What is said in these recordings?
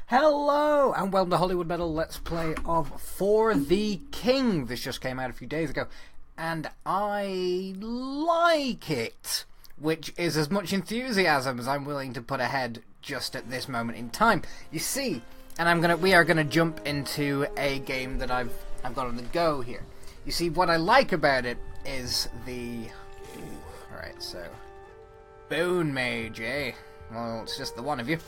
Hello and welcome to Hollywood Metal Let's Play of For the King. This just came out a few days ago and I like it, which is as much enthusiasm as I'm willing to put ahead just at this moment in time. You see, and we are gonna jump into a game that I've got on the go here. You see, what I like about it is alright, so Bone Mage, eh? Well, it's just the one of you.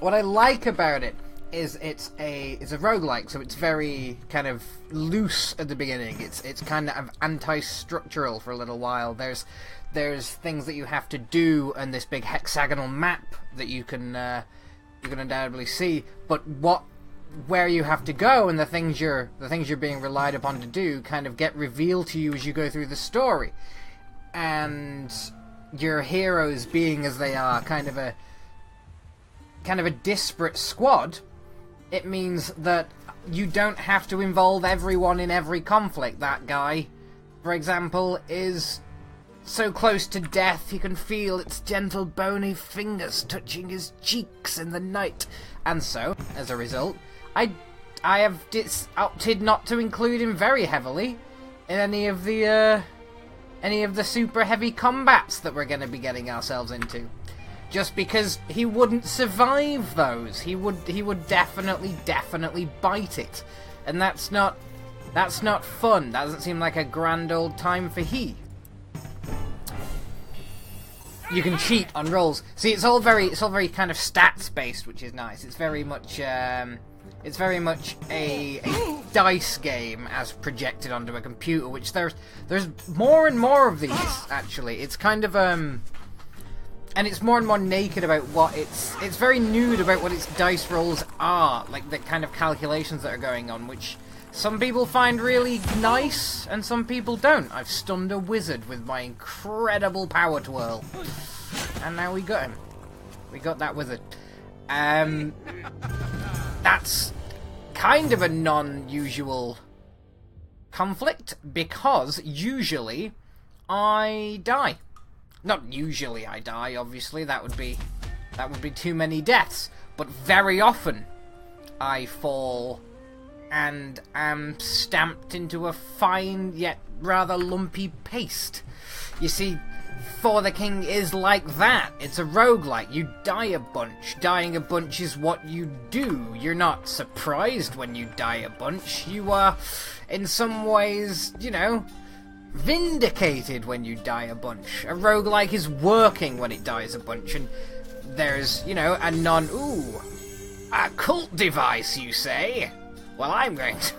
What I like about it is it's a roguelike, so it's very kind of loose at the beginning. It's kind of anti-structural for a little while. There's things that you have to do on this big hexagonal map that you can undoubtedly see, but where you have to go and the things you're being relied upon to do kind of get revealed to you as you go through the story. And your heroes, being as they are kind of a disparate squad, it means that you don't have to involve everyone in every conflict. That guy, for example, is so close to death you can feel its gentle bony fingers touching his cheeks in the night. And so, as a result, I have opted not to include him very heavily in any of the super heavy combats that we're going to be getting ourselves into. Just because he wouldn't survive those. He would definitely bite it. And that's not fun. That doesn't seem like a grand old time for he. You can cheat on rolls. See, it's all very kind of stats based, which is nice. It's very much a dice game as projected onto a computer, which there's more and more of these actually. It's kind of and it's more and more naked about what it's very nude about what its dice rolls are, like the kind of calculations that are going on, which some people find really nice and some people don't. I've stunned a wizard with my incredible power twirl, and now we got him. We got that wizard. That's kind of a non-usual conflict because usually I die. Not usually I die, obviously, that would be too many deaths, but very often I fall and am stamped into a fine yet rather lumpy paste. You see, For the King is like that. It's a roguelike. You die a bunch. Dying a bunch is what you do. You're not surprised when you die a bunch. You are, in some ways, vindicated when you die a bunch. A roguelike is working when it dies a bunch, and there's, a cult device, you say? Well, I'm going to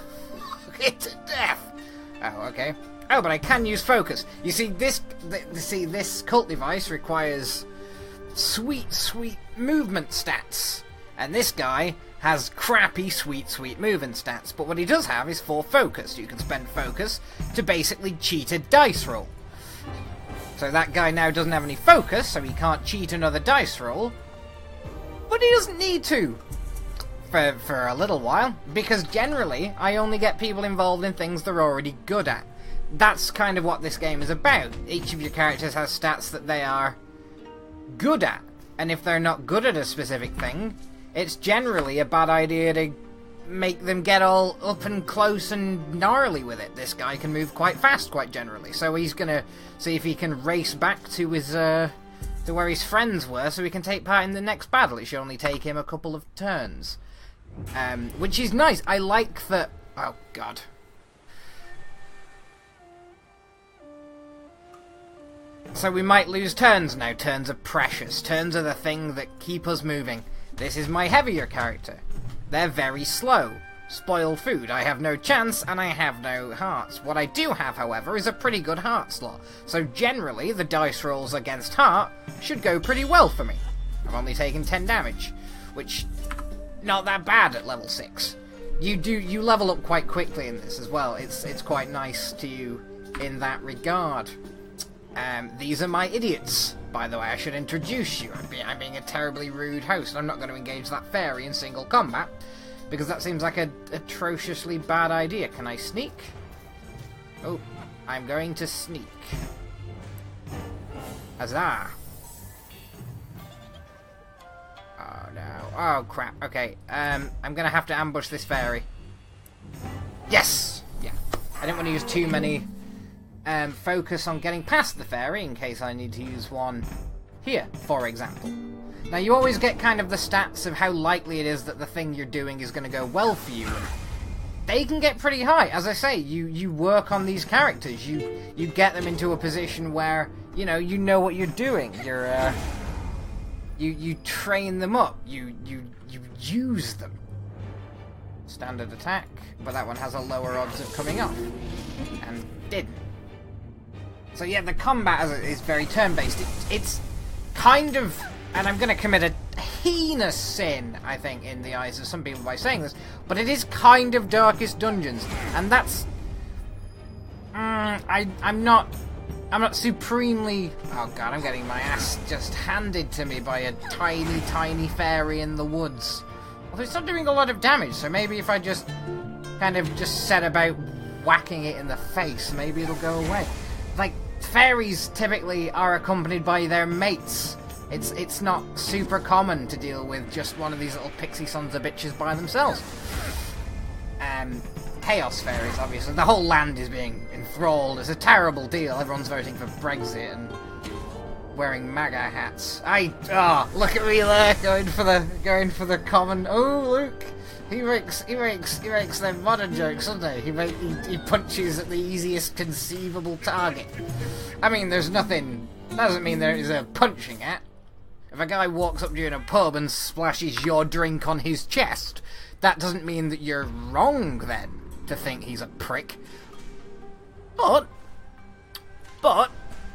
it to death. Oh, okay. Oh, but I can use focus. You see, this cult device requires sweet movement stats, and this guy has crappy sweet movement stats, but what he does have is 4 focus. You can spend focus to basically cheat a dice roll. So that guy now doesn't have any focus, so he can't cheat another dice roll, but he doesn't need to for a little while, because generally I only get people involved in things they're already good at. That's kind of what this game is about. Each of your characters has stats that they are good at, and if they're not good at a specific thing, it's generally a bad idea to make them get all up and close and gnarly with it. This guy can move quite fast, quite generally, so he's gonna see if he can race back to his to where his friends were, so he can take part in the next battle. It should only take him a couple of turns, which is nice. I like that. Oh God. So we might lose turns now. Turns are precious. Turns are the thing that keep us moving. This is my heavier character. They're very slow. Spoiled food. I have no chance, and I have no hearts. What I do have, however, is a pretty good heart slot. So generally, the dice rolls against heart should go pretty well for me. I've only taken 10 damage, which, not that bad at level 6. You level up quite quickly in this as well. It's quite nice to you in that regard. These are my idiots. By the way, I should introduce you. I'm being a terribly rude host. I'm not going to engage that fairy in single combat, because that seems like an atrociously bad idea. Can I sneak? Oh, I'm going to sneak. Huzzah! Oh no. Oh, crap. Okay, I'm gonna have to ambush this fairy. Yes! Yeah. I didn't want to use too many focus on getting past the fairy in case I need to use one here, for example. Now, you always get kind of the stats of how likely it is that the thing you're doing is going to go well for you. And they can get pretty high. As I say, you work on these characters. You get them into a position where, you know what you're doing. You train them up. You use them. Standard attack, but that one has a lower odds of coming off. And didn't. So yeah, the combat is very turn-based. It's kind of... And I'm going to commit a heinous sin, I think, in the eyes of some people by saying this, but it is kind of Darkest Dungeons, and that's... I'm not supremely... Oh god, I'm getting my ass just handed to me by a tiny, tiny fairy in the woods. Although it's not doing a lot of damage, so maybe if I just kind of just set about whacking it in the face, maybe it'll go away. Like, fairies typically are accompanied by their mates. It's not super common to deal with just one of these little pixie sons of bitches by themselves. Chaos fairies, obviously. The whole land is being enthralled. It's a terrible deal. Everyone's voting for Brexit and wearing MAGA hats. Look at me there, going for the common. Oh, look, he makes them modern jokes, doesn't he? He punches at the easiest conceivable target. I mean, there's nothing. Doesn't mean there is a punching at. If a guy walks up to you in a pub and splashes your drink on his chest, that doesn't mean that you're wrong then to think he's a prick. But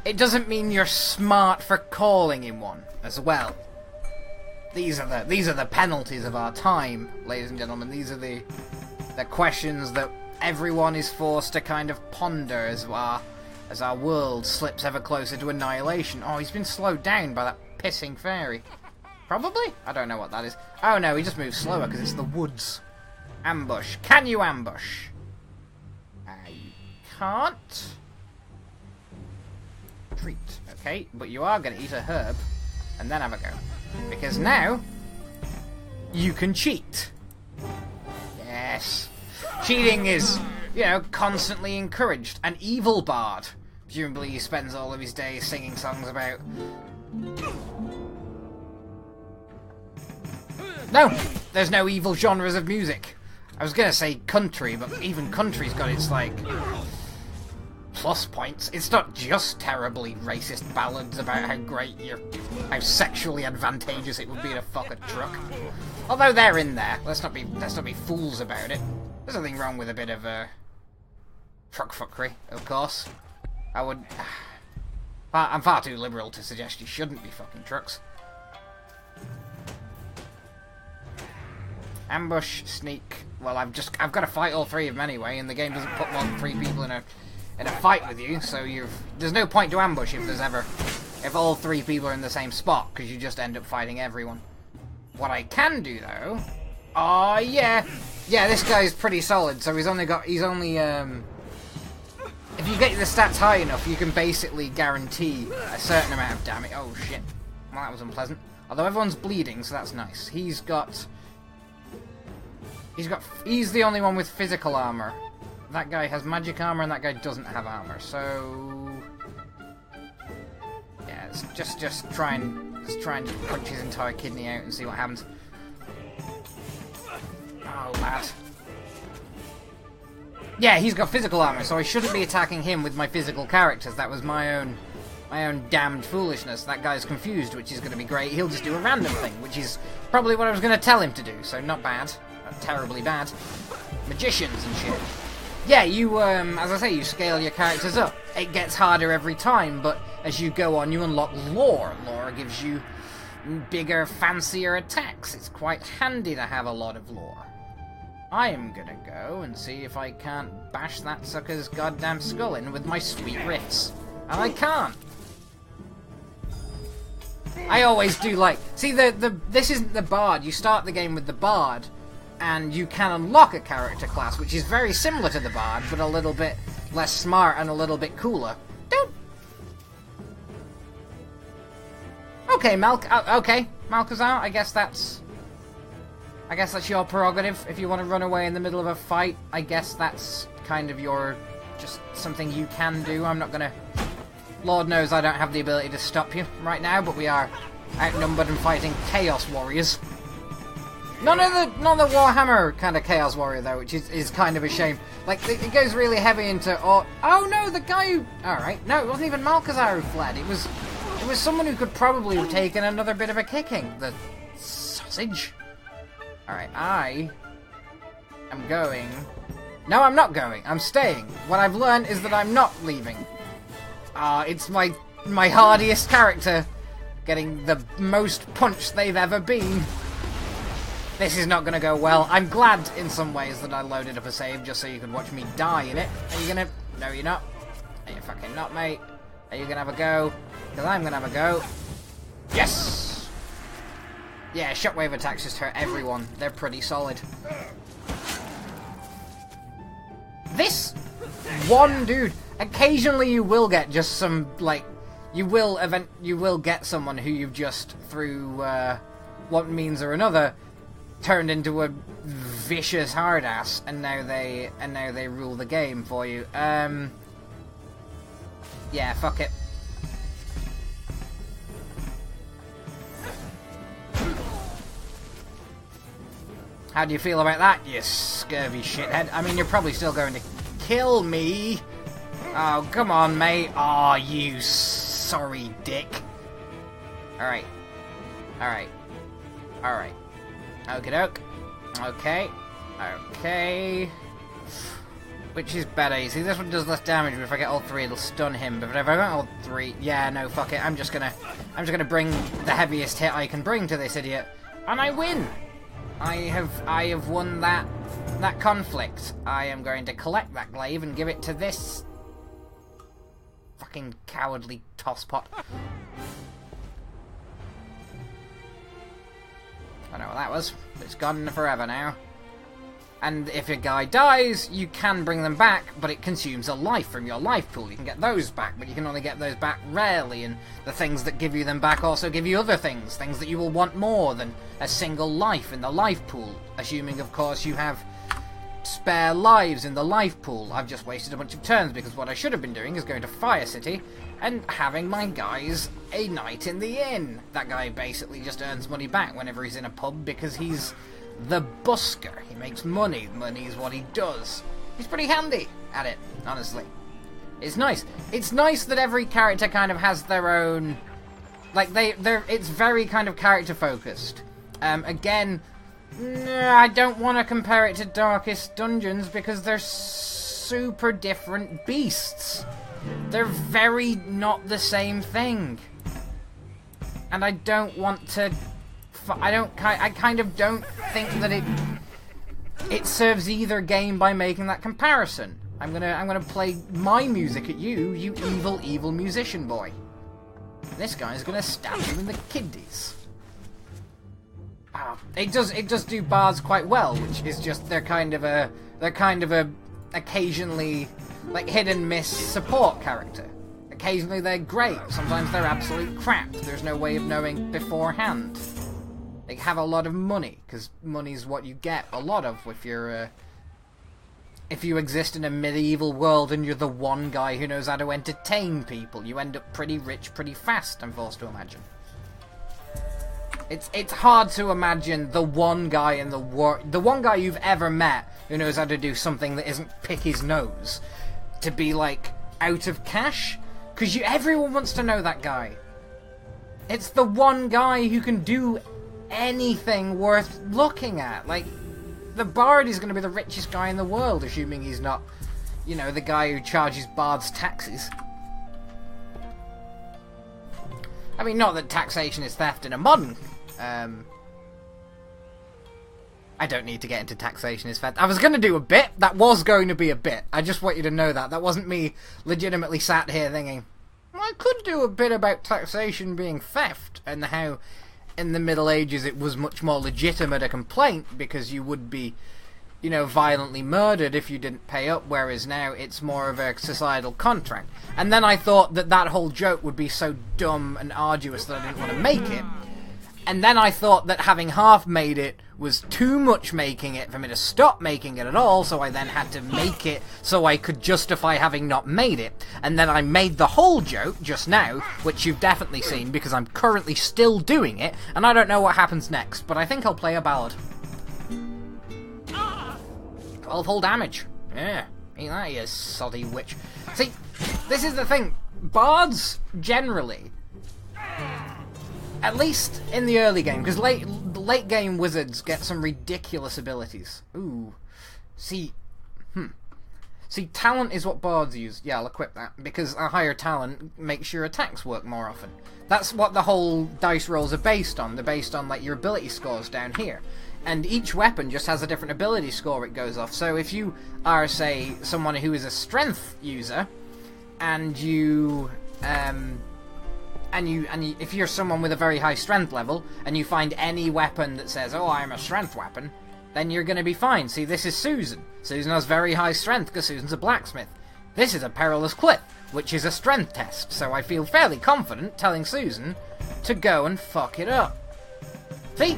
it doesn't mean you're smart for calling him one as well. These are the penalties of our time, ladies and gentlemen. These are the questions that everyone is forced to kind of ponder as our world slips ever closer to annihilation. Oh, he's been slowed down by that pissing fairy. Probably? I don't know what that is. Oh no, he just moves slower because it's the woods. Ambush. Can you ambush? You can't. Treat. Okay, but you are going to eat a herb and then have a go. Because now, you can cheat. Yes. Cheating is, constantly encouraged. An evil bard. Presumably he spends all of his days singing songs about... No! There's no evil genres of music. I was gonna say country, but even country's got its, plus points. It's not just terribly racist ballads about how sexually advantageous it would be to fuck a truck. Although they're in there. Let's not be fools about it. There's nothing wrong with a bit of, truck fuckery, of course. I'm far too liberal to suggest you shouldn't be fucking trucks. Ambush, sneak. Well, I've got to fight all three of them anyway, and the game doesn't put more than 3 people in a fight with you, so there's no point to ambush if all 3 people are in the same spot, because you just end up fighting everyone. What I can do though, yeah, this guy's pretty solid. So he's only if you get the stats high enough, you can basically guarantee a certain amount of damage. Oh shit, well that was unpleasant. Although everyone's bleeding, so that's nice. He's the only one with physical armor. That guy has magic armor, and that guy doesn't have armor. So yeah, let's just try and punch his entire kidney out and see what happens. Oh lad. Yeah, he's got physical armor, so I shouldn't be attacking him with my physical characters. That was my own damned foolishness. That guy's confused, which is going to be great. He'll just do a random thing, which is probably what I was going to tell him to do. So not bad, not terribly bad. Magicians and shit. Yeah, as I say, you scale your characters up. It gets harder every time, but as you go on, you unlock lore. Lore gives you bigger, fancier attacks. It's quite handy to have a lot of lore. I am gonna go and see if I can't bash that sucker's goddamn skull in with my sweet riffs. And I can't. I always do see this isn't the bard. You start the game with the bard, and you can unlock a character class, which is very similar to the bard, but a little bit less smart and a little bit cooler. Okay, okay, Malchazar, I guess that's I guess that's your prerogative. If you want to run away in the middle of a fight, I guess that's kind of your... just something you can do. I'm not gonna... Lord knows I don't have the ability to stop you right now, but we are outnumbered and fighting Chaos Warriors. Not the Warhammer kind of Chaos Warrior, though, which is kind of a shame. Like, it goes really heavy into... Oh no, the guy who... Alright, no, it wasn't even Malchazar who fled. It was someone who could probably have taken another bit of a kicking. The sausage. Alright, I am going... No, I'm not going. I'm staying. What I've learned is that I'm not leaving. It's my hardiest character getting the most punch they've ever been. This is not going to go well. I'm glad in some ways that I loaded up a save just so you could watch me die in it. Are you going to... No, you're not. Are you fucking not, mate? Are you going to have a go? Because I'm going to have a go. Yes! Yeah, shockwave attacks just hurt everyone. They're pretty solid. This one dude... Occasionally you will get just some, like... You will get someone who you've just, through one means or another, turned into a vicious hard ass, and now they rule the game for you. Yeah, fuck it. How do you feel about that, you scurvy shithead? I mean, you're probably still going to kill me. Oh, come on, mate. Oh, you sorry dick. Alright. Alright. Alright. Okie doke. Okay. Okay. Which is better? You see, this one does less damage, but if I get all three, it'll stun him. But if I got all three... Yeah, no, fuck it. I'm just gonna bring the heaviest hit I can bring to this idiot. And I win! I have won that conflict. I am going to collect that glaive and give it to this fucking cowardly tosspot. I don't know what that was, but it's gone forever now. And if a guy dies, you can bring them back, but it consumes a life from your life pool. You can get those back, but you can only get those back rarely, and the things that give you them back also give you other things that you will want more than a single life in the life pool, assuming, of course, you have spare lives in the life pool. I've just wasted a bunch of turns, because what I should have been doing is going to Fire City and having my guys a night in the inn. That guy basically just earns money back whenever he's in a pub, because he's the busker. He makes money. Money is what he does. He's pretty handy at it, honestly. It's nice. It's nice that every character kind of has their own... Like, it's very kind of character focused. Again, I don't want to compare it to Darkest Dungeons because they're super different beasts. They're very not the same thing. And I don't want to... I kind of don't think that it serves either game by making that comparison. I'm gonna play my music at you, you evil musician boy. This guy's gonna stab you in the kidneys. It does do bards quite well, which is just they're kind of a occasionally like hit and miss support character. Occasionally they're great, sometimes they're absolute crap. There's no way of knowing beforehand. They have a lot of money, because money's what you get a lot of if you exist in a medieval world and you're the one guy who knows how to entertain people. You end up pretty rich pretty fast, I'm forced to imagine. It's hard to imagine the one guy in the world, the one guy you've ever met who knows how to do something that isn't pick his nose, to be like out of cash, because everyone wants to know that guy. It's the one guy who can do anything worth looking at. Like, the bard is going to be the richest guy in the world, assuming he's not, you know, the guy who charges bards taxes. I mean, not that taxation is theft in a modern... I don't need to get into taxation is theft. I was going to do a bit. That was going to be a bit. I just want you to know that. That wasn't me legitimately sat here thinking, well, I could do a bit about taxation being theft, and how in the Middle Ages it was much more legitimate a complaint because you would be, you know, violently murdered if you didn't pay up, whereas now it's more of a societal contract. And then I thought that whole joke would be so dumb and arduous that I didn't want to make it. And then I thought that having half made it was too much making it for me to stop making it at all, so I then had to make it so I could justify having not made it. And then I made the whole joke just now, which you've definitely seen because I'm currently still doing it, and I don't know what happens next, but I think I'll play a ballad. 12 hull damage. Yeah, ain't that you soddy witch. See, this is the thing. Bards, generally, at least in the early game, because late game wizards get some ridiculous abilities. Ooh. See, talent is what bards use. Yeah, I'll equip that, because a higher talent makes your attacks work more often. That's what the whole dice rolls are based on. They're based on, like, your ability scores down here. And each weapon just has a different ability score it goes off. So if you are, say, someone who is a strength user, and if you're someone with a very high strength level, and you find any weapon that says, oh, I'm a strength weapon, then you're going to be fine. See, this is Susan. Susan has very high strength because Susan's a blacksmith. This is a perilous cliff, which is a strength test, so I feel fairly confident telling Susan to go and fuck it up. See?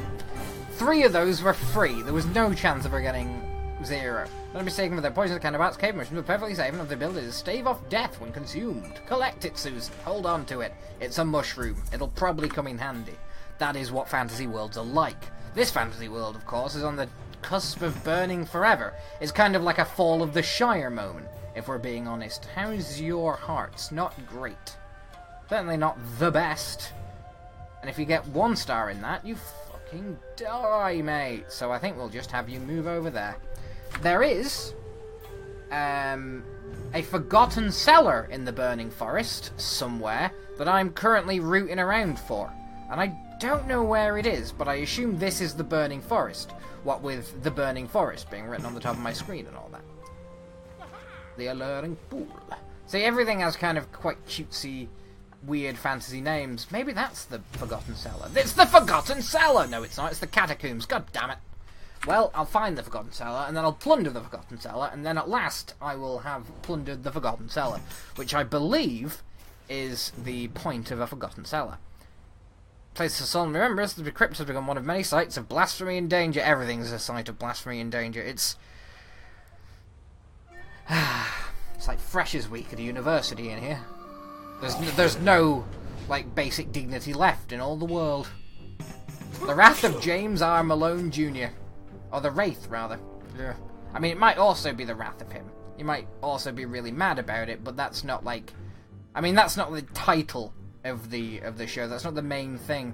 3 of those were free. There was no chance of her getting 0. Not mistaken with their poisonous cannibals, cave mushrooms were perfectly safe and have the ability to stave off death when consumed. Collect it, Susan. Hold on to it. It's a mushroom. It'll probably come in handy. That is what fantasy worlds are like. This fantasy world, of course, is on the cusp of burning forever. It's kind of like a Fall of the Shire moment, if we're being honest. How's your hearts? Not great. Certainly not the best. And if you get 1 star in that, you fucking die, mate. So I think we'll just have you move over there. There is a forgotten cellar in the burning forest somewhere that I'm currently rooting around for. And I don't know where it is, but I assume this is the burning forest. What with the burning forest being written on the top of my screen and all that. The alluring pool. See, everything has kind of quite cutesy, weird fantasy names. Maybe that's the forgotten cellar. It's the forgotten cellar! No, it's not. It's the catacombs. God damn it. Well, I'll find the forgotten cellar, and then I'll plunder the forgotten cellar, and then at last I will have plundered the forgotten cellar, which I believe is the point of a forgotten cellar. Place of solemn remembrance, the crypt has become one of many sites of blasphemy and danger. Everything's a site of blasphemy and danger. It's like Freshers' Week at a university in here. There's no, like, basic dignity left in all the world. The Wrath of James R. Malone Jr. Or the Wraith, rather. Yeah. I mean, it might also be the wrath of him. You might also be really mad about it, but that's not, like... I mean, that's not the title of the show. That's not the main thing.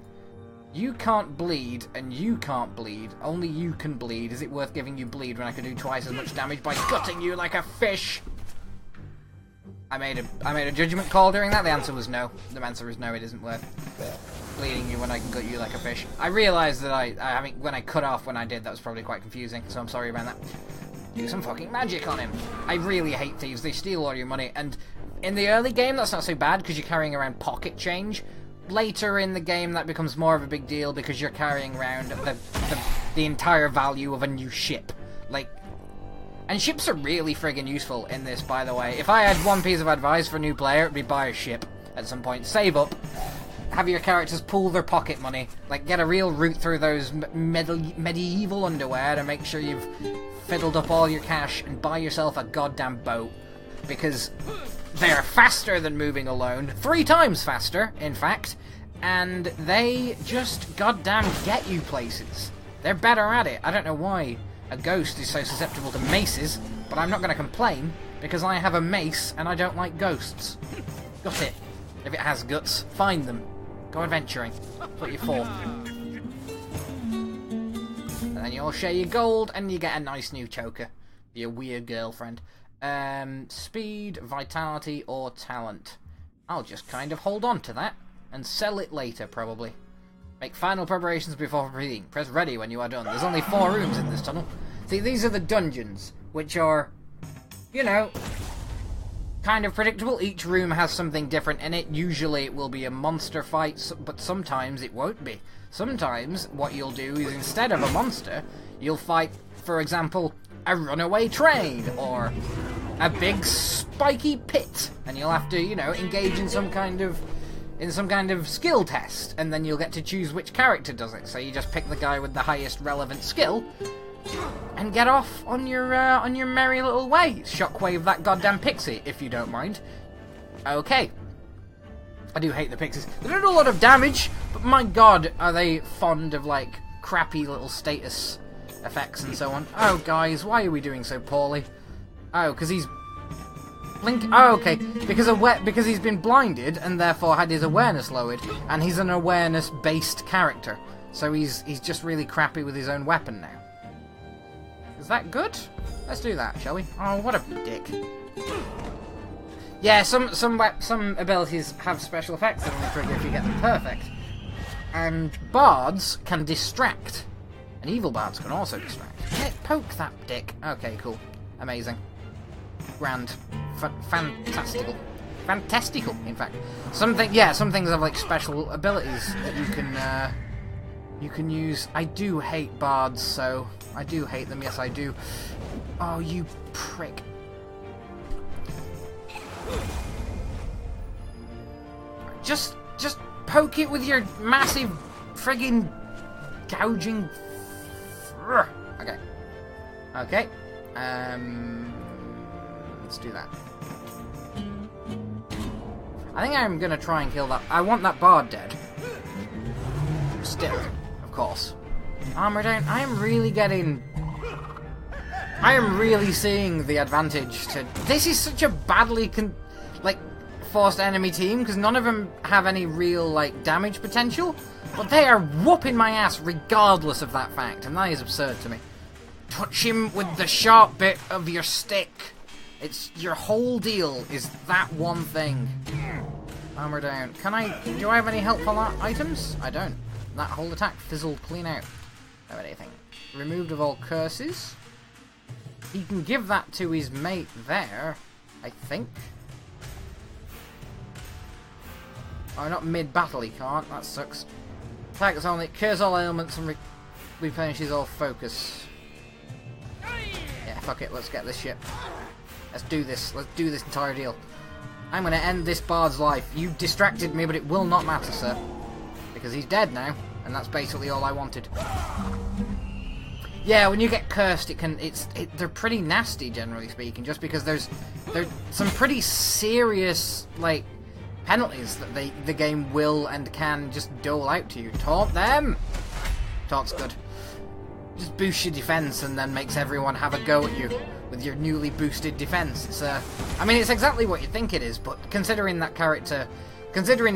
You can't bleed, and you can't bleed. Only you can bleed. Is it worth giving you bleed when I can do twice as much damage by gutting you like a fish? I made a judgment call during that. The answer was no. The answer is no, it isn't worth bleeding you when I can gut you like a fish. I realised that I mean, when I cut off when I did, that was probably quite confusing, so I'm sorry about that. Do some fucking magic on him. I really hate thieves. They steal all your money, and in the early game, that's not so bad because you're carrying around pocket change. Later in the game, that becomes more of a big deal because you're carrying around the entire value of a new ship. Like, and ships are really friggin' useful in this, by the way. If I had one piece of advice for a new player, it'd be buy a ship at some point. Save up. Have your characters pool their pocket money. Like, get a real route through those medieval underwear to make sure you've fiddled up all your cash and buy yourself a goddamn boat. Because they're faster than moving alone. 3 times faster, in fact. And they just goddamn get you places. They're better at it. I don't know why a ghost is so susceptible to maces, but I'm not going to complain, because I have a mace and I don't like ghosts. Got it. If it has guts, find them. Go adventuring. That's what you're for. And then you'll share your gold, and you get a nice new choker for your weird girlfriend. Speed, vitality, or talent. I'll just kind of hold on to that, and sell it later, probably. Make final preparations before proceeding. Press ready when you are done. There's only 4 rooms in this tunnel. See, these are the dungeons, which are, you know, kind of predictable. Each room has something different in it. Usually it will be a monster fight, but sometimes it won't be. Sometimes what you'll do is, instead of a monster, you'll fight, for example, a runaway train, or a big spiky pit, and you'll have to, you know, engage in some kind of in some kind of skill test, and then you'll get to choose which character does it. So you just pick the guy with the highest relevant skill, and get off on your merry little way. Shockwave that goddamn pixie, if you don't mind. Okay. I do hate the pixies. They don't do a lot of damage, but my god, are they fond of, like, crappy little status effects and so on. Oh, guys, why are we doing so poorly? Oh, because he's... Oh, okay. Because he's been blinded, and therefore had his awareness lowered, and he's an awareness-based character. So he's just really crappy with his own weapon now. Is that good? Let's do that, shall we? Oh, what a dick. Yeah, some abilities have special effects that only trigger if you get them perfect. And bards can distract. And evil bards can also distract. Poke that dick. Okay, cool. Amazing. Grand. Fantastical. Fantastical, in fact. Some things have, like, special abilities that you can use. I do hate bards, so... I do hate them, yes I do. Oh, you prick. Just poke it with your massive friggin' gouging... Okay. Okay. Let's do that. I think I'm gonna try and kill that... I want that bard dead. Still, of course. Armor down. I am really seeing the advantage to... This is such a badly forced enemy team, because none of them have any real, like, damage potential, but they are whooping my ass regardless of that fact, and that is absurd to me. Touch him with the sharp bit of your stick. It's your whole deal is that one thing. Armor down. Do I have any helpful items? I don't. That whole attack fizzled clean out. Don't have anything. Removed of all curses. He can give that to his mate there, I think. Oh, not mid-battle he can't. That sucks. Attacks only. Cures all ailments and replenishes all focus. Yeah, fuck it. Let's get this shit. Let's do this. Let's do this entire deal. I'm going to end this bard's life. You distracted me, but it will not matter, sir. Because he's dead now, and that's basically all I wanted. Yeah, when you get cursed, they're pretty nasty, generally speaking, just because there's some pretty serious, like, penalties that the game will and can just dole out to you. Taunt them! Taunt's good. Just boosts your defense and then makes everyone have a go at you with your newly boosted defense. It's I mean, it's exactly what you think it is, but considering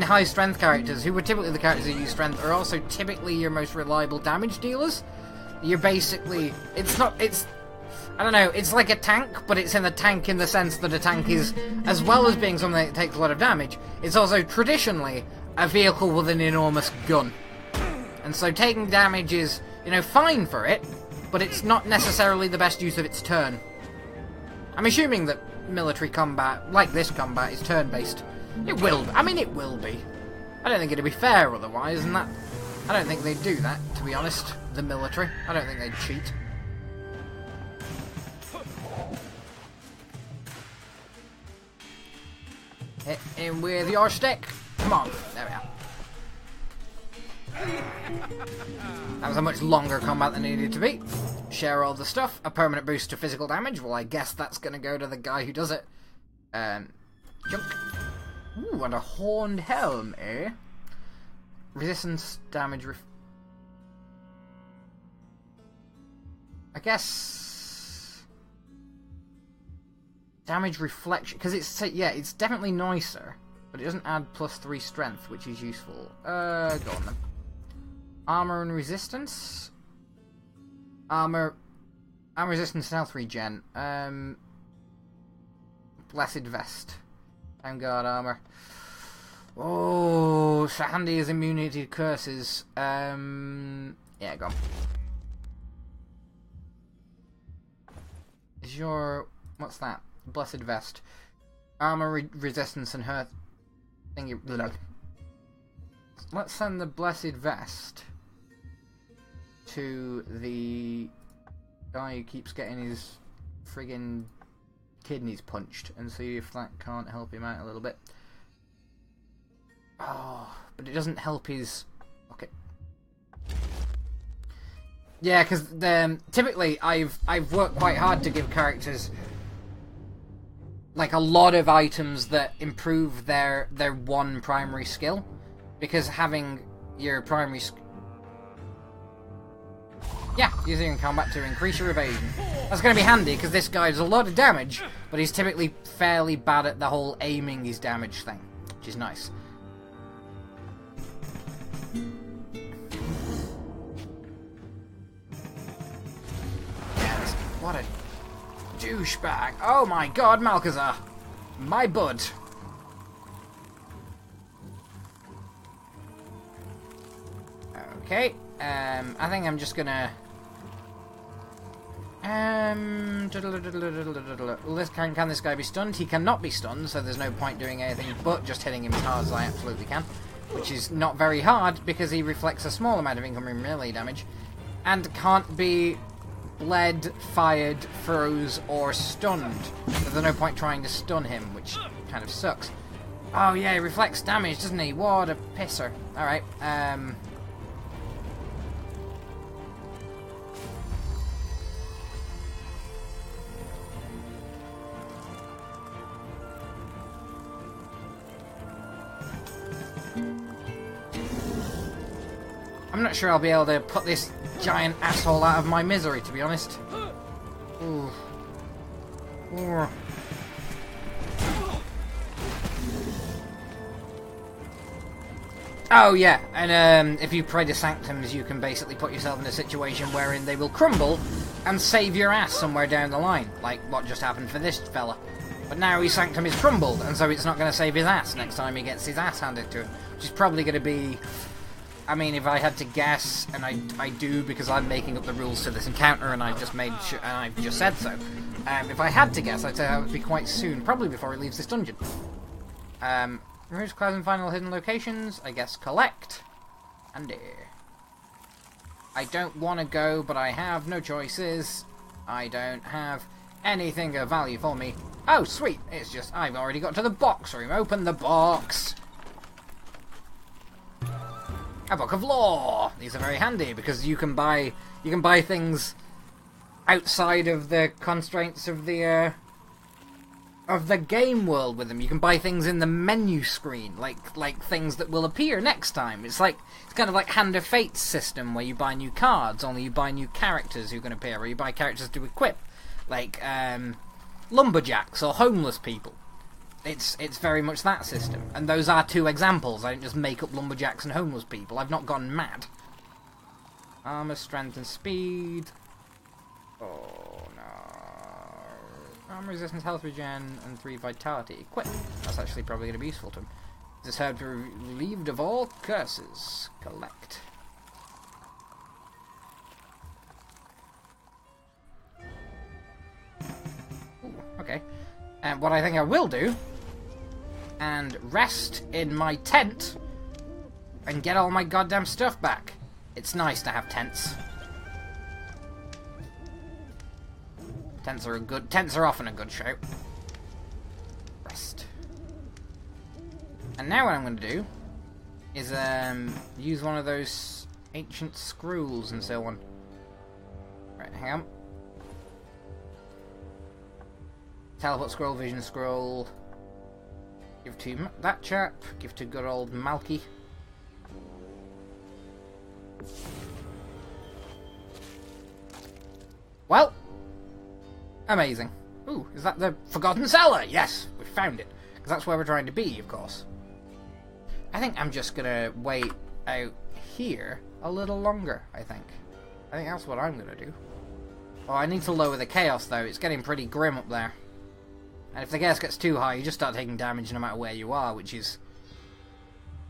high strength characters, who were typically the characters who use strength, are also typically your most reliable damage dealers, you're basically... I don't know, it's like a tank, but it's in the tank in the sense that a tank is, as well as being something that takes a lot of damage, it's also traditionally a vehicle with an enormous gun. And so taking damage is, fine for it, but it's not necessarily the best use of its turn. I'm assuming that military combat, like this combat, is turn-based. It will be. I mean, it will be. I don't think it'd be fair otherwise, and I don't think they'd do that, to be honest. The military. I don't think they'd cheat. Hit him with your stick. Come on. There we are. That was a much longer combat than it needed to be. Share all the stuff. A permanent boost to physical damage. Well, I guess that's going to go to the guy who does it. Junk. Ooh, and a horned helm, eh? Resistance damage. I guess damage reflection, because it's definitely nicer, but it doesn't add +3 strength, which is useful. Go on then. Armor and resistance. Armor resistance and health regen. Blessed vest. Vanguard armor. Oh, so handy as immunity to curses. Yeah, go on. Is your... what's that? Blessed vest. Armor resistance and her thingy. Let's send the blessed vest to the guy who keeps getting his friggin' kidneys punched and see if that can't help him out a little bit. Oh, but it doesn't help his... Okay. Yeah, because typically I've worked quite hard to give characters like a lot of items that improve their one primary skill, because having your primary using in combat to increase your evasion. That's going to be handy because this guy does a lot of damage, but he's typically fairly bad at the whole aiming his damage thing, which is nice. What a douchebag. Oh my god, Malcazar. My bud. Okay, I think I'm just gonna... can this guy be stunned? He cannot be stunned, so there's no point doing anything but just hitting him as hard as I absolutely can. Which is not very hard, because he reflects a small amount of incoming melee damage, and can't be bled, fired, froze, or stunned. So there's no point trying to stun him, which kind of sucks. Oh yeah, he reflects damage, doesn't he? What a pisser. Alright, I'm not sure I'll be able to put this giant asshole out of my misery, to be honest. Ooh. Ooh. Oh yeah, and if you pray to sanctums, you can basically put yourself in a situation wherein they will crumble and save your ass somewhere down the line, like what just happened for this fella. But now his sanctum is crumbled, and so it's not going to save his ass next time he gets his ass handed to him, which is probably going to be... I mean, if I had to guess, and I do because I'm making up the rules to this encounter, and I've just made sure, and I've just said so. If I had to guess, I'd say that would be quite soon, probably before he leaves this dungeon. Removes clouds and final hidden locations. I guess collect. And I don't want to go, but I have no choices. I don't have anything of value for me. Oh, sweet! It's just I've already got to the box room. Open the box. A book of law. These are very handy because you can buy things outside of the constraints of the game world with them. You can buy things in the menu screen, like things that will appear next time. It's kind of like Hand of Fate's system where you buy new cards, only you buy new characters who can appear, or you buy characters to equip, like lumberjacks or homeless people. It's very much that system, and those are two examples. I didn't just make up lumberjacks and homeless people. I've not gone mad. Armor, strength, and speed. Oh no. Armor resistance, health regen, and 3 vitality. Equip. That's actually probably going to be useful to him. This herb to relieved of all curses. Collect. Ooh, okay. And what I think I will do, and rest in my tent and get all my goddamn stuff back. It's nice to have tents. Tents are often a good shout. Rest. And now what I'm going to do is use one of those ancient scrolls and so on. Right, hang on. Teleport scroll, vision scroll. Give to that chap. Give to good old Malky. Well, amazing. Ooh, is that the Forgotten Cellar? Yes, we found it. Because that's where we're trying to be, of course. I think I'm just gonna wait out here a little longer, I think that's what I'm gonna do. Oh, I need to lower the chaos, though. It's getting pretty grim up there. And if the chaos gets too high, you just start taking damage no matter where you are, which is,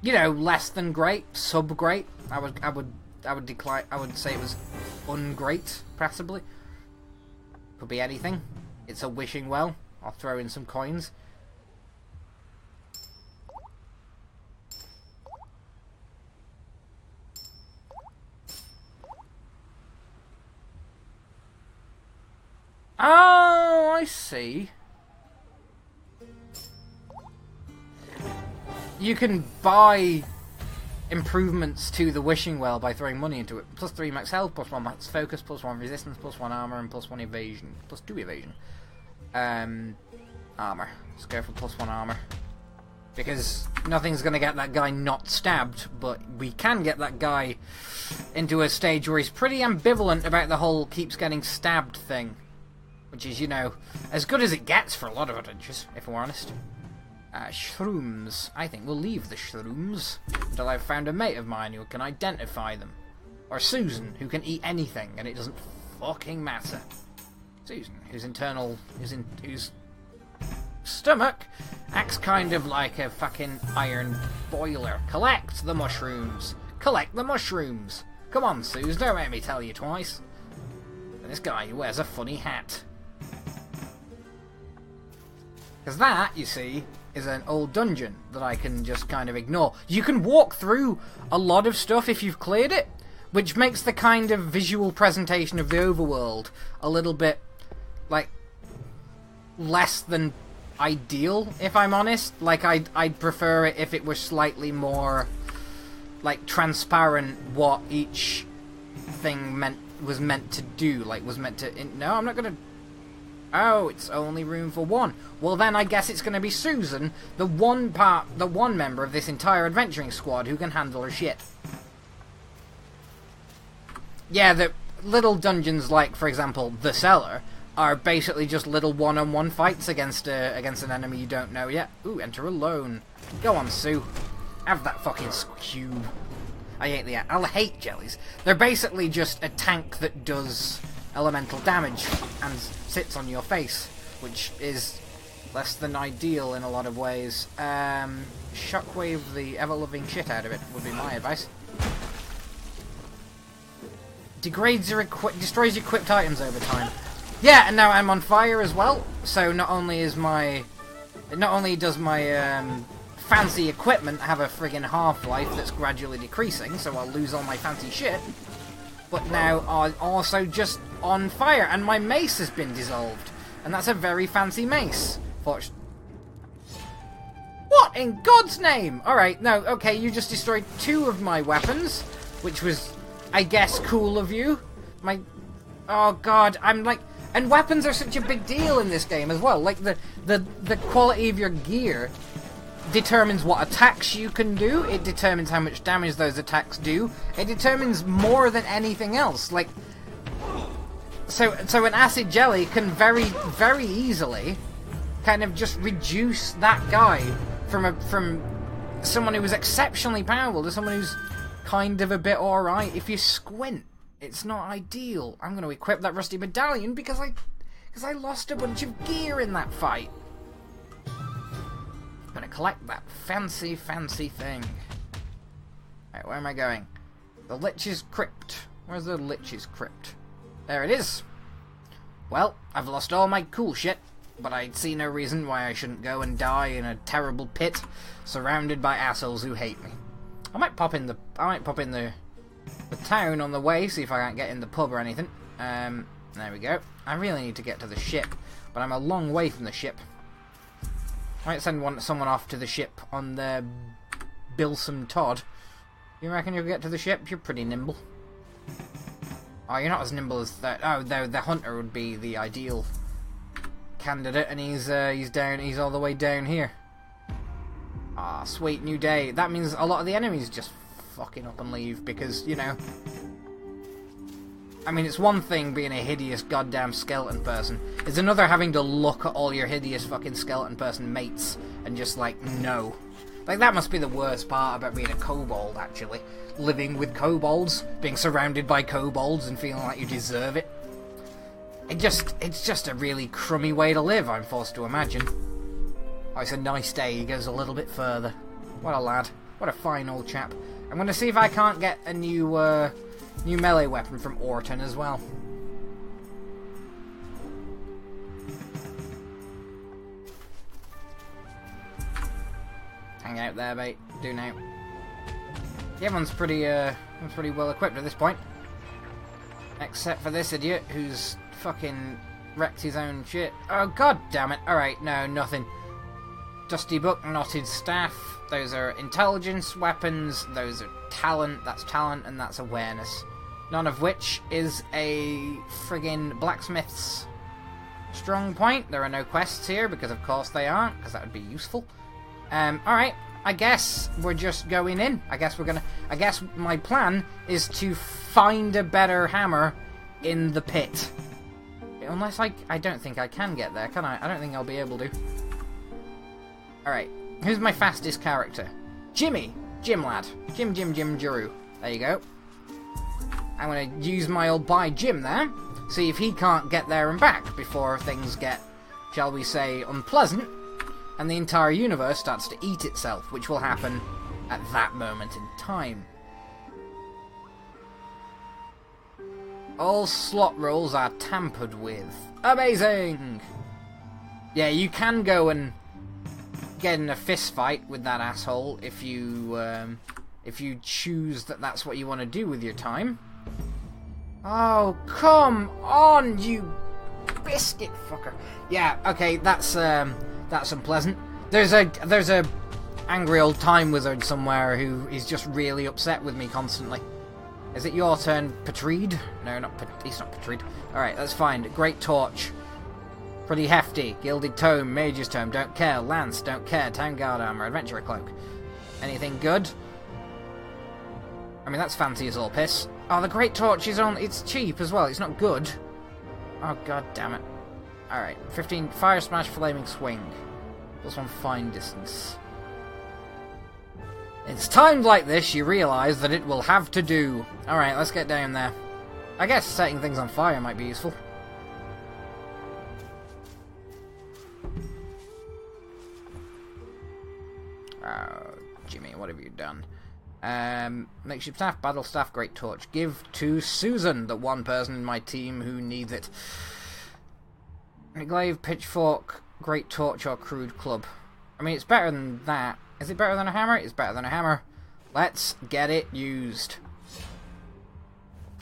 you know, less than great, sub-great. I would decline. I would say it was ungreat, possibly. Could be anything. It's a wishing well. I'll throw in some coins. Oh, I see. you can buy improvements to the wishing well by throwing money into it. Plus 3 max health, plus 1 max focus, plus 1 resistance, plus 1 armor, and plus 1 evasion. Plus 2 evasion. Armor. Let's go for plus 1 armor. Because nothing's going to get that guy not stabbed, but we can get that guy into a stage where he's pretty ambivalent about the whole keeps getting stabbed thing. Which is, you know, as good as it gets for a lot of adventures, if we're honest. Shrooms. I think we'll leave the shrooms until I've found a mate of mine who can identify them. Or Susan, who can eat anything, and it doesn't fucking matter. Susan, whose stomach acts kind of like a fucking iron boiler. Collect the mushrooms. Collect the mushrooms. Come on, Suze, don't make me tell you twice. And this guy wears a funny hat. Because that, you see, is an old dungeon that I can just kind of ignore. You can walk through a lot of stuff if you've cleared it, which makes the kind of visual presentation of the overworld a little bit, like, less than ideal, if I'm honest. Like, I'd prefer it if it were slightly more, like, transparent what each thing was meant to do. Like, was meant to... No, I'm not gonna... Oh, it's only room for one. Well, then I guess it's gonna be Susan, the one member of this entire adventuring squad who can handle her shit. Yeah, the little dungeons like, for example, the cellar, are basically just little one-on-one fights against an enemy you don't know yet. Ooh, enter alone. Go on, Sue. Have that fucking cube. I hate jellies. They're basically just a tank that does elemental damage and sits on your face, which is less than ideal in a lot of ways. Shockwave the ever-loving shit out of it would be my advice. Degrades your destroys equipped items over time. Yeah, and now I'm on fire as well. So not only does my fancy equipment have a friggin' half-life that's gradually decreasing, so I'll lose all my fancy shit, but now I'm also just on fire, and my mace has been dissolved, and that's a very fancy mace. What in God's name? Alright, no, okay, you just destroyed 2 of my weapons, which was, I guess, cool of you. Oh God, I'm like... And weapons are such a big deal in this game as well. Like, the quality of your gear determines what attacks you can do. It determines how much damage those attacks do. It determines more than anything else. Like, so an acid jelly can very, very easily kind of just reduce that guy from someone who was exceptionally powerful to someone who's kind of a bit alright. If you squint, it's not ideal. I'm going to equip that rusty medallion because I lost a bunch of gear in that fight. I'm going to collect that fancy, fancy thing. Right, where am I going? The Lich's Crypt. Where's the Lich's Crypt? There it is. Well, I've lost all my cool shit, but I see no reason why I shouldn't go and die in a terrible pit, surrounded by assholes who hate me. I might pop in the town on the way, see if I can't get in the pub or anything. There we go. I really need to get to the ship, but I'm a long way from the ship. I might send someone off to the ship on the Bilsome Todd. You reckon you'll get to the ship? You're pretty nimble. Oh, you're not as nimble as that. Oh, the hunter would be the ideal candidate, and he's all the way down here. Ah, sweet new day. That means a lot of the enemies just fucking up and leave because, you know, I mean, it's one thing being a hideous goddamn skeleton person. It's another having to look at all your hideous fucking skeleton person mates and just like, no. Like, that must be the worst part about being a kobold, actually. Living with kobolds, being surrounded by kobolds and feeling like you deserve it. It's just a really crummy way to live, I'm forced to imagine. Oh, it's a nice day. He goes a little bit further. What a lad. What a fine old chap. I'm going to see if I can't get a new melee weapon from Orton as well. Hang out there, mate. Do now. Yeah, everyone's pretty well equipped at this point. Except for this idiot who's fucking wrecked his own shit. Oh, god damn it. Alright, no, nothing. Dusty book, knotted staff. Those are intelligence, weapons. Those are talent. That's talent, and that's awareness. None of which is a friggin' blacksmith's strong point. There are no quests here, because of course they aren't, because that would be useful. Alright, I guess we're just going in. I guess my plan is to find a better hammer in the pit. Unless I don't think I can get there, can I? I don't think I'll be able to. Alright, who's my fastest character? Jimmy! Jim lad. Jim Giroux. There you go. I'm gonna use my old boy Jim there. See if he can't get there and back before things get, shall we say, unpleasant. And the entire universe starts to eat itself, which will happen at that moment in time. All slot rolls are tampered with. Amazing! Yeah, you can go and get in a fist fight with that asshole if you choose that that's what you want to do with your time. Oh, come on, you biscuit fucker. Yeah, okay, that's unpleasant. There's a angry old time wizard somewhere who is just really upset with me constantly. Is it your turn, Patreed? No, he's not Patreed. Alright, that's fine. Great Torch. Pretty hefty. Gilded Tome, Mage's Tome, don't care. Lance, don't care. Town Guard Armor, Adventurer Cloak. Anything good? I mean, that's fancy as all piss. Oh, the Great Torch is on... It's cheap as well. It's not good. Oh, god damn it. Alright, 15... Fire Smash, Flaming Swing. +1 Fine Distance. It's timed like this, you realise that it will have to do. Alright, let's get down there. I guess setting things on fire might be useful. Oh, Jimmy, what have you done? Makeshift staff, battle staff, great torch. Give to Susan, the one person in my team who needs it. Glaive, pitchfork, great torch, or crude club. I mean, it's better than that. Is it better than a hammer? It's better than a hammer. Let's get it used.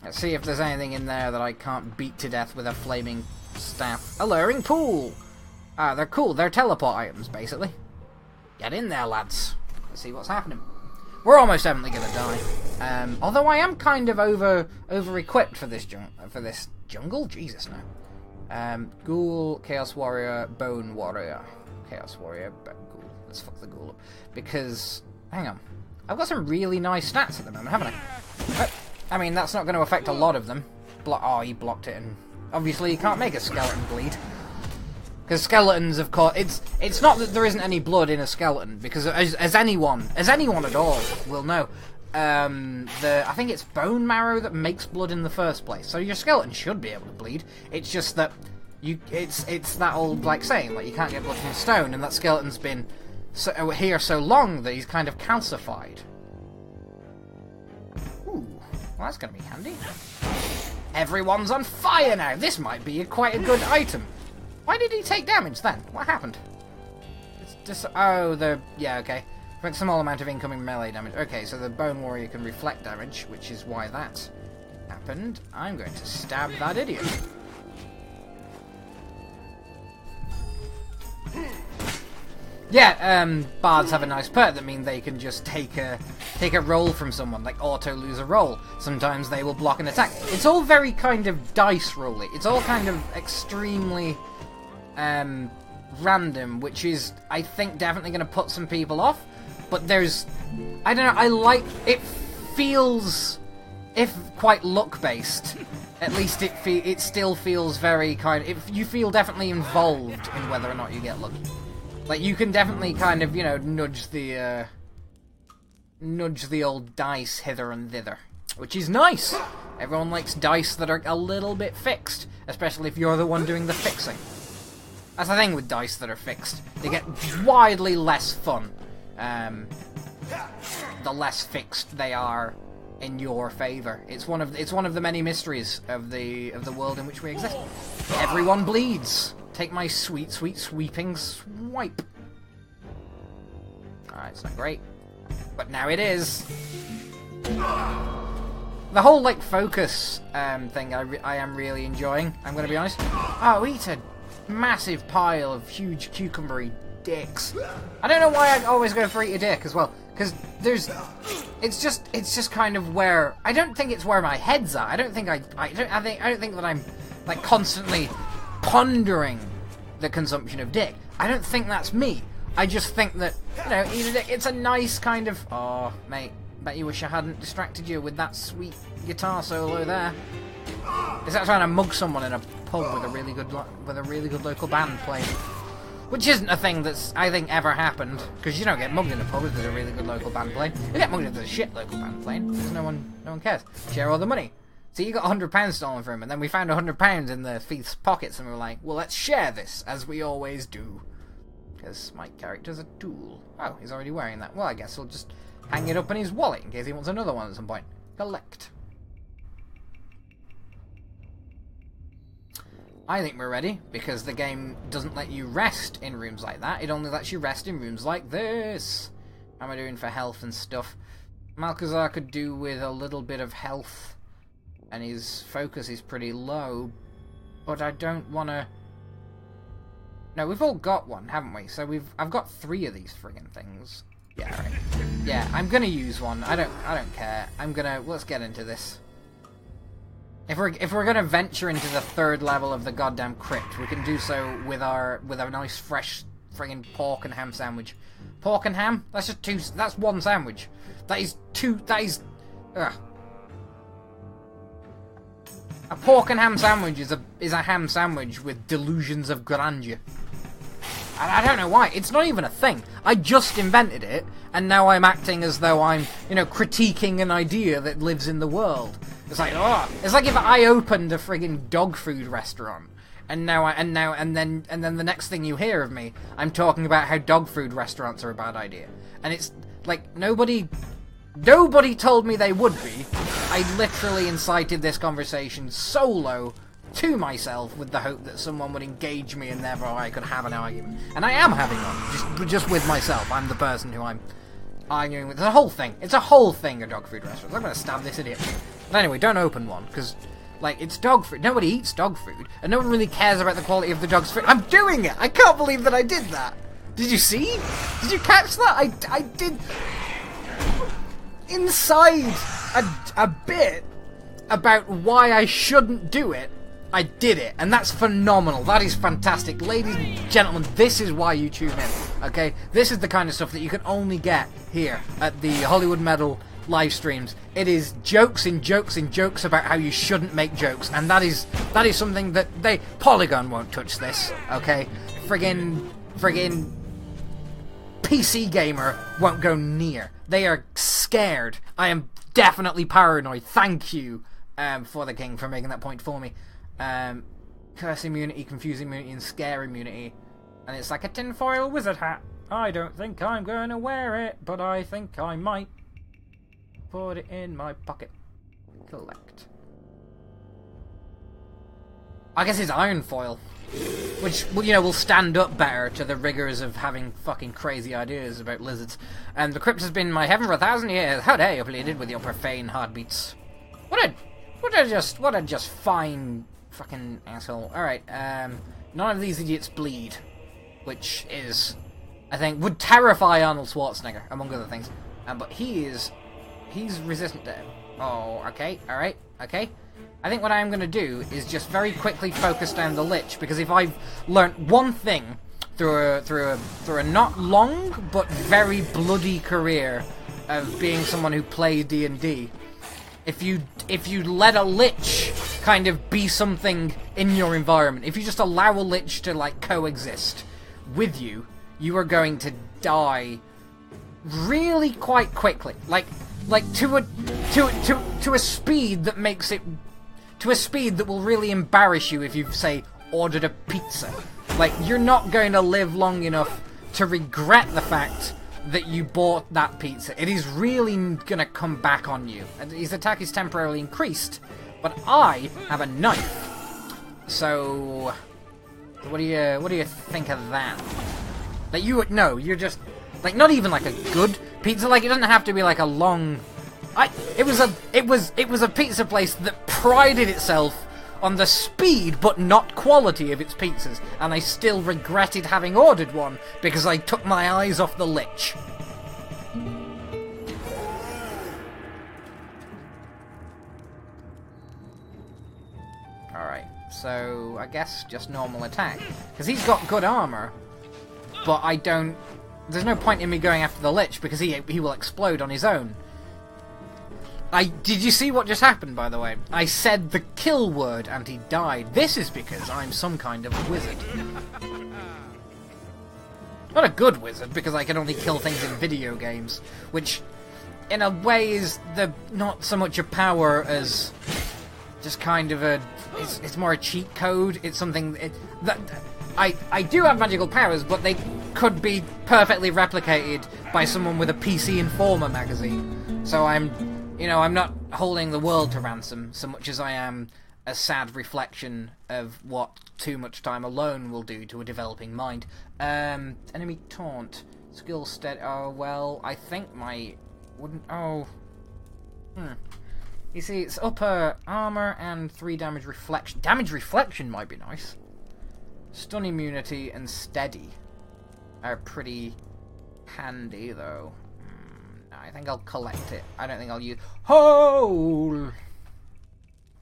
Let's see if there's anything in there that I can't beat to death with a flaming staff. Alluring pool! Ah, they're cool. They're teleport items, basically. Get in there, lads. Let's see what's happening. We're almost definitely gonna die. Although I am kind of over-equipped for this jungle? Jesus, no. Ghoul, Chaos Warrior, Bone Warrior. Chaos Warrior, Ghoul. Let's fuck the ghoul up. Because, hang on. I've got some really nice stats at the moment, haven't I? I mean, that's not going to affect a lot of them. Oh, he blocked it, and obviously you can't make a skeleton bleed. Because skeletons, of course, it's not that there isn't any blood in a skeleton, because as anyone at all will know, I think it's bone marrow that makes blood in the first place. So your skeleton should be able to bleed. It's just that it's that old like saying, like you can't get blood from stone, and that skeleton's been here so long that he's kind of calcified. Ooh, well that's gonna be handy. Everyone's on fire now. This might be quite a good item. Why did he take damage then? What happened? It's just yeah, okay. Make a small amount of incoming melee damage. Okay, so the Bone Warrior can reflect damage, which is why that happened. I'm going to stab that idiot. Yeah, bards have a nice perk that mean they can just take a roll from someone, like auto lose a roll. Sometimes they will block an attack. It's all very kind of dice rolly. It's all kind of extremely random, which is, I think, definitely going to put some people off. But there's, I don't know, I like, it feels, if quite luck-based, at least it still feels very kind of, you feel definitely involved in whether or not you get lucky. Like, you can definitely kind of, you know, nudge the old dice hither and thither, which is nice. Everyone likes dice that are a little bit fixed, especially if you're the one doing the fixing. That's the thing with dice that are fixed. They get widely less fun. The less fixed they are in your favor. It's one of the many mysteries of the world in which we exist. Everyone bleeds. Take my sweet, sweet sweeping swipe. Alright, it's not great. But now it is. The whole, like, focus thing I am really enjoying, I'm going to be honest. Oh, eat a massive pile of huge cucumbery dicks. I don't know why I always go for eat a dick as well, because there's, it's just kind of where, I don't think it's where my head's at. I don't think I don't think that I'm like constantly pondering the consumption of dick. I don't think that's me. I just think that, you know, eat a dick, it's a nice kind of, oh mate, bet you wish I hadn't distracted you with that sweet guitar solo there. Is that trying to mug someone in a pub with a really good local band playing? Which isn't a thing that's, I think, ever happened, because you don't get mugged in a pub if there's a really good local band playing. You get mugged if there's a shit local band playing, because no one cares. Share all the money. So you got £100 stolen from him, and then we found £100 in the thief's pockets, and we were like, well, let's share this, as we always do. Because my character's a tool. Oh, he's already wearing that. Well, I guess we'll just hang it up in his wallet, in case he wants another one at some point. Collect. I think we're ready, because the game doesn't let you rest in rooms like that. It only lets you rest in rooms like this. How am I doing for health and stuff? Malcazar could do with a little bit of health, and his focus is pretty low, but I don't want to... No, we've all got one, haven't we? So I've got 3 of these friggin' things. Yeah, right. Yeah, I'm gonna use one. I don't care. Let's get into this. If we're gonna venture into the 3rd level of the goddamn crypt, we can do so with a nice fresh friggin' pork and ham sandwich. Pork and ham? That's just 2. That's 1 sandwich. That is 2. That is. Ugh. A pork and ham sandwich is a ham sandwich with delusions of grandeur. And I don't know why. It's not even a thing. I just invented it, and now I'm acting as though I'm, you know, critiquing an idea that lives in the world. It's like, oh, it's like if I opened a friggin' dog food restaurant, and then the next thing you hear of me, I'm talking about how dog food restaurants are a bad idea. And it's like nobody told me they would be. I literally incited this conversation solo to myself with the hope that someone would engage me and therefore I could have an argument. And I am having one, just with myself. I'm the person who I'm arguing with. It's a whole thing. It's a whole thing, a dog food restaurant. I'm going to stab this idiot. But anyway, don't open one, because, like, it's dog food. Nobody eats dog food, and no one really cares about the quality of the dog's food. I'm doing it! I can't believe that I did that! Did you see? Did you catch that? I did... Inside a bit about why I shouldn't do it, I did it, and that's phenomenal. That is fantastic. Ladies and gentlemen, this is why you tune in, okay? This is the kind of stuff that you can only get here at the Hollywood Metal live streams. It is jokes and jokes and jokes about how you shouldn't make jokes, and that is something that Polygon won't touch this, okay? Friggin' PC Gamer won't go near. They are scared. I am definitely paranoid. Thank you, for the king, for making that point for me. Curse immunity, confuse immunity, and scare immunity. And it's like a tinfoil wizard hat. I don't think I'm going to wear it, but I think I might. Put it in my pocket. Collect. I guess it's iron foil. Which, well, you know, will stand up better to the rigors of having fucking crazy ideas about lizards. And the crypt has been my heaven for 1,000 years. How dare you pleaded with your profane heartbeats. What a just fine fucking asshole. Alright, none of these idiots bleed. Which is, I think, would terrify Arnold Schwarzenegger, among other things. But he's resistant to it. Oh, okay, alright, okay. I think what I'm going to do is just very quickly focus down the Lich, because if I've learnt one thing through a not long but very bloody career of being someone who plays D&D, if you let a Lich kind of be something in your environment, if you just allow a Lich to like coexist with you, you are going to die really quite quickly, like to a speed that makes it. To a speed that will really embarrass you if you've, say, ordered a pizza. Like, you're not going to live long enough to regret the fact that you bought that pizza. It is really going to come back on you. And his attack is temporarily increased, but I have a knife. So, what do you think of that? Like, you're just, like, not even like a good pizza. Like, it doesn't have to be like a long... It was a pizza place that prided itself on the speed but not quality of its pizzas, and I still regretted having ordered one because I took my eyes off the Lich. Alright, so I guess just normal attack. Because he's got good armor, but I don't... There's no point in me going after the Lich because he will explode on his own. Did you see what just happened, by the way? I said the kill word and he died. This is because I'm some kind of wizard. Not a good wizard, because I can only kill things in video games, which, in a way, is not so much a power as just kind of a... It's more a cheat code. It's something... I do have magical powers, but they could be perfectly replicated by someone with a PC Informer magazine. So I'm not holding the world to ransom so much as I am a sad reflection of what too much time alone will do to a developing mind. Enemy taunt. Skill steady. Oh, well, I think my... wouldn't... Oh. You see, it's upper armor and 3 damage reflection. Damage reflection might be nice. Stun immunity and steady are pretty handy, though. I think I'll collect it. I don't think I'll use... Hole!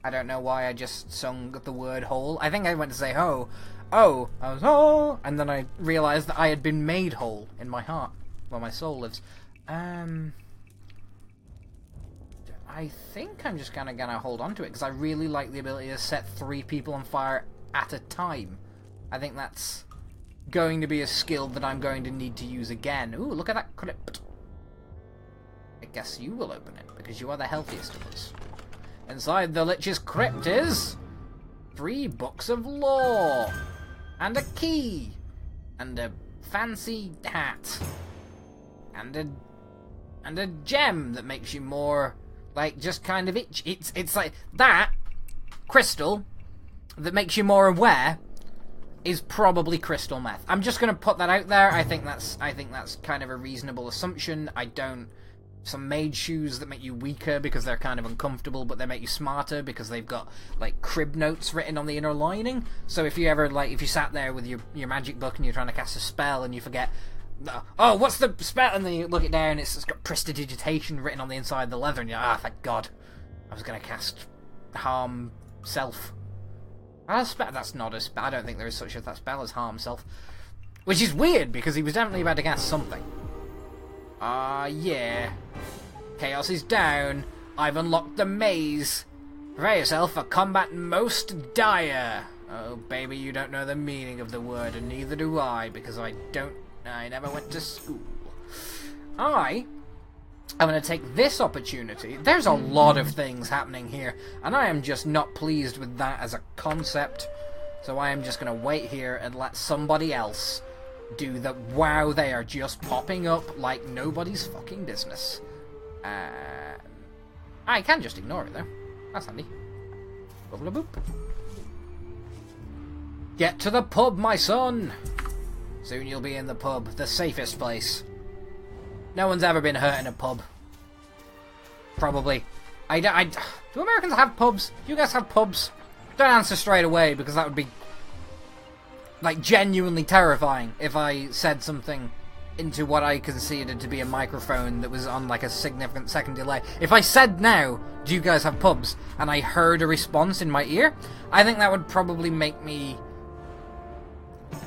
I don't know why I just sung the word hole. I think I went to say ho. Oh, I was ho! And then I realised that I had been made whole in my heart, where my soul lives. I think I'm just gonna hold on to it, because I really like the ability to set 3 people on fire at a time. I think that's going to be a skill that I'm going to need to use again. Ooh, look at that crypt. I guess you will open it, because you are the healthiest of us. Inside the Lich's crypt is 3 books of lore, and a key, and a fancy hat, and a gem that makes you more, like, just kind of itch. It's like that crystal that makes you more aware is probably crystal meth. I'm just gonna put that out there. I think that's kind of a reasonable assumption. Some mage shoes that make you weaker because they're kind of uncomfortable, but they make you smarter because they've got, like, crib notes written on the inner lining. So if you ever, like, if you sat there with your magic book and you're trying to cast a spell and you forget, oh, what's the spell? And then you look it down and it's got prestidigitation written on the inside of the leather and you're, thank God. I was going to cast harm self. That's not a spell. I don't think there is such a spell as harm self. Which is weird because he was definitely about to cast something. Yeah. Chaos is down. I've unlocked the maze. Prepare yourself for combat most dire. Oh, baby, you don't know the meaning of the word, and neither do I, because I never went to school. I'm going to take this opportunity. There's a lot of things happening here, and I am just not pleased with that as a concept. So I am just going to wait here and let somebody else do the... Wow, they are just popping up like nobody's fucking business. I can just ignore it, though. That's handy. Boop. Get to the pub, my son! Soon you'll be in the pub, the safest place. No one's ever been hurt in a pub. Probably. Do Americans have pubs? Do you guys have pubs? Don't answer straight away, because that would be, like, genuinely terrifying if I said something into what I considered to be a microphone that was on, like, a significant second delay. If I said now, do you guys have pubs, and I heard a response in my ear, I think that would probably make me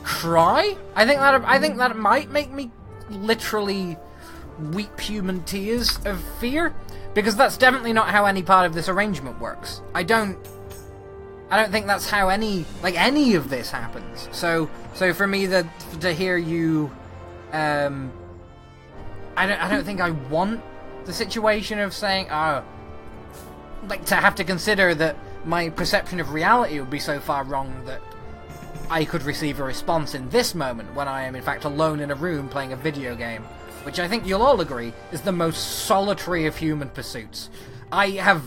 cry. I think that it might make me literally weep human tears of fear, because that's definitely not how any part of this arrangement works. I don't think that's how any of this happens. So for me to hear you, I don't think I want the situation of saying, like, to have to consider that my perception of reality would be so far wrong that I could receive a response in this moment when I am in fact alone in a room playing a video game, which I think you'll all agree is the most solitary of human pursuits. I have,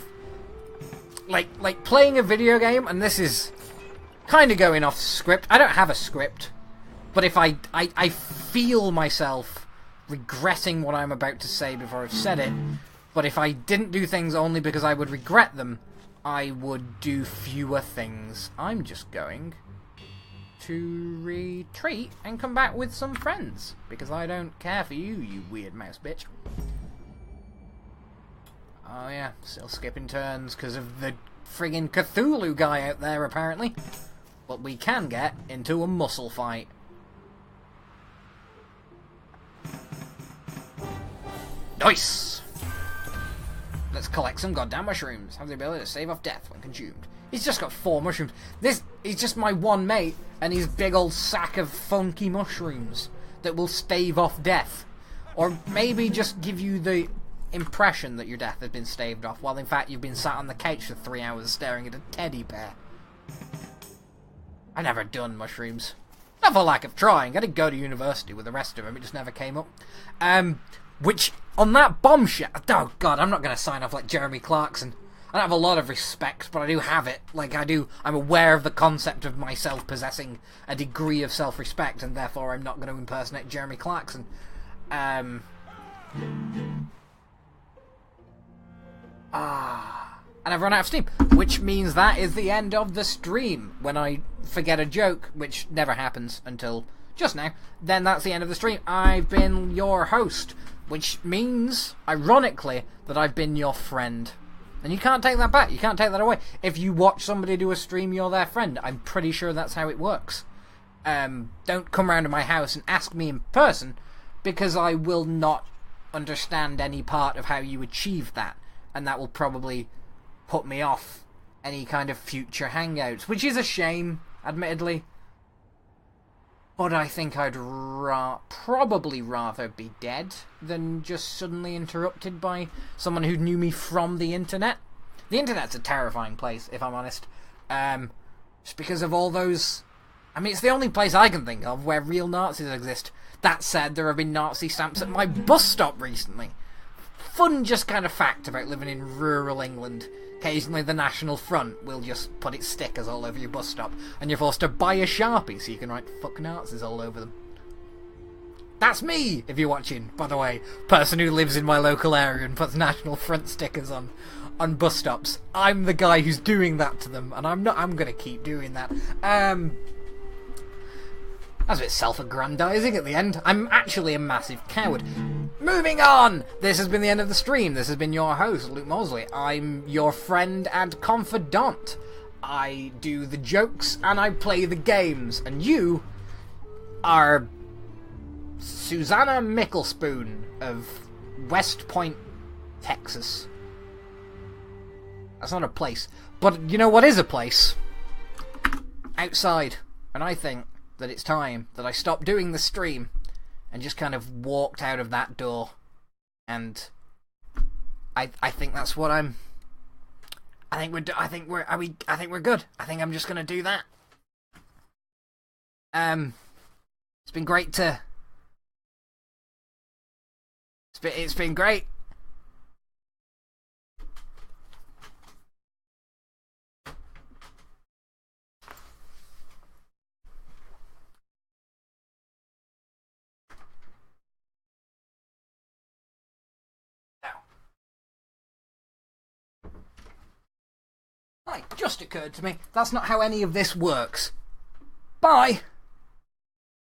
like playing a video game, and this is kind of going off script. I don't have a script, but if I feel myself regretting what I'm about to say before I've said it, but if I didn't do things only because I would regret them, I would do fewer things. I'm just going to retreat and come back with some friends, because I don't care for you, you weird mouse bitch. Oh yeah, still skipping turns because of the friggin' Cthulhu guy out there, apparently. But we can get into a muscle fight. Nice! Let's collect some goddamn mushrooms. Have the ability to save off death when consumed. He's just got 4 mushrooms. He's just my one mate, and his big old sack of funky mushrooms that will stave off death. Or maybe just give you the impression that your death has been staved off, while in fact you've been sat on the couch for 3 hours staring at a teddy bear. I've never done mushrooms. Not for lack of trying. I did go to university with the rest of them, it just never came up. Which, on that bombshell... Oh god, I'm not going to sign off like Jeremy Clarkson. I don't have a lot of respect, but I do have it. Like, I'm aware of the concept of myself possessing a degree of self-respect, and therefore I'm not going to impersonate Jeremy Clarkson. And I've run out of steam, which means that is the end of the stream. When I forget a joke, which never happens until just now, then that's the end of the stream. I've been your host, which means, ironically, that I've been your friend. And you can't take that back. You can't take that away. If you watch somebody do a stream, you're their friend. I'm pretty sure that's how it works. Don't come round to my house and ask me in person, because I will not understand any part of how you achieve that. And that will probably put me off any kind of future hangouts, which is a shame, admittedly. But I think I'd probably rather be dead than just suddenly interrupted by someone who knew me from the internet. The internet's a terrifying place, if I'm honest. Just because of all those... I mean, it's the only place I can think of where real Nazis exist. That said, there have been Nazi stamps at my bus stop recently. Fun just kind of fact about living in rural England. Occasionally the National Front will just put its stickers all over your bus stop, and you're forced to buy a Sharpie so you can write "fuck Nazis" all over them. That's me, if you're watching, by the way. Person who lives in my local area and puts National Front stickers on bus stops. I'm the guy who's doing that to them, and I'm gonna keep doing that. That's a bit self-aggrandizing at the end. I'm actually a massive coward. Moving on! This has been the end of the stream. This has been your host, Luke Mosley. I'm your friend and confidant. I do the jokes and I play the games. And you are Susanna Micklespoon of West Point, Texas. That's not a place. But you know what is a place? Outside. And I think that it's time that I stopped doing the stream and just kind of walked out of that door. And I think that's what I'm... I think we're good. I think I'm just gonna do that. It's been great to... It's been great. It just occurred to me, that's not how any of this works. Bye!